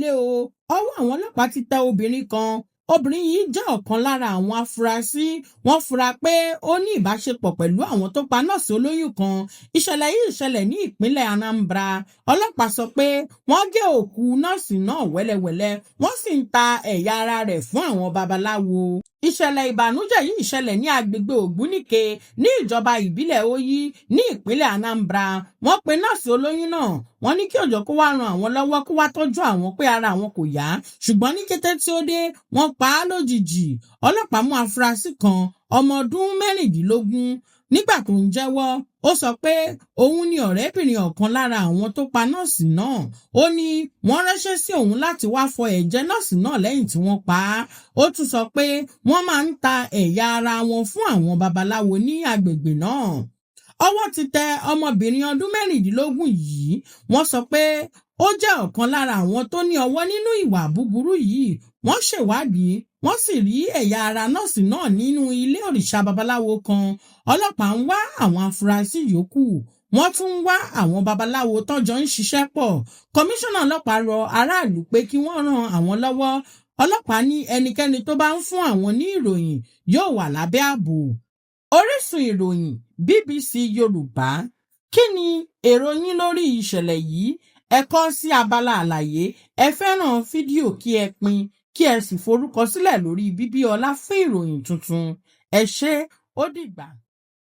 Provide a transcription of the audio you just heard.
lé o ọwọ́ àwọn ọlọ́pàá ti tẹ obìnrin kan. Obìnrin yìí jẹ́ ọ̀kan lára àwọn afurasí. Wọ́n fura pé ó ní ìbáṣepọ̀ pẹ̀lú àwọn tó pa nọ́ọ̀sì olóyún kan. Ìṣẹ̀lẹ̀ yìí ṣẹlẹ̀ ní ìpínlẹ̀ Anambra. Ọlọ́pàá sọ pé wọ́n gé òkú nọ́ọ̀sì náà wẹ́lẹ́wẹ́lẹ́, wọ́n sì ń ta ẹ̀yà ara rẹ̀ fún àwọn babaláwo. Ìṣẹ̀lẹ̀ ìbànújẹ́ yìí ṣẹlẹ̀ ní agbègbè Ògbúnìke ní ìjọba ìbílẹ̀ Oyi ní ìpínlẹ̀ Anambra. Wọ́n pe nọ́ọ̀sì olóyún náà. Wọ́n ní kí òjò kó wá ran àwọn lọ́wọ́ kó wá tọ́jú àwọn pé ara àwọn kò yá. Ṣùgbọ́n ní kété tí ó dé, wọ́n pa á lójijì. Ọlọ́pàá mú afurasí kan ọmọ ọdún 16 nígbà tó ń jẹ́wọ́. Ó sọ pé òun ni ọ̀rẹ́bìnrin ọ̀kan lára àwọn tó pa nọ́ọ̀sì náà. Ó ní wọ́n ránṣẹ́ sí òun láti wá fọ ẹ̀jẹ̀ nọ́ọ̀sì náà lẹ́yìn tí wọ́n pa á. Ó tún sọ pé wọ́n máa ń ta ẹ̀yà ara wọn fún àwọn babaláwo ní agbègbè náà. Ọwọ́ ti tẹ ọmọbìnrin ọdún 16 yìí. Wọ́n sọ pé ó jẹ́ ọ̀kan lára àwọn tó ní ọwọ́ nínú ìwà búburú yìí. Wọ́n ṣèwádìí, wọ́n sì rí ẹ̀yà ara nọ́ọ̀sì náà nínú ilé òrìṣà babaláwo kan. Ọlọ́pàá ń wá àwọn afurasí yòókù. Wọ́n tún ń wá àwọn babaláwo tọ́jọ́ ń ṣiṣẹ́ pọ̀. Kọmíṣánná ọlọ́pàá rọ aráàlú pé kí wọ́n ran àwọn lọ́wọ́. Ọlọ́pàá ní ẹnikẹ́ni tó bá ń fún àwọn ní ìròyìn yóò wà lábẹ́ ààbò. Orísun ìròyìn BBC Yorùbá. Kí ni èrò yín lórí ìṣẹ̀lẹ̀ yìí? Ẹ kọ sí abala àlàyé. Ẹ fẹ́ràn fídíò kí ẹ pín, kí ẹ sì forúkọ sílẹ̀ lórí BíbíOlá fún ìròyìn tuntun. Ẹ ṣé, ó dìgbà.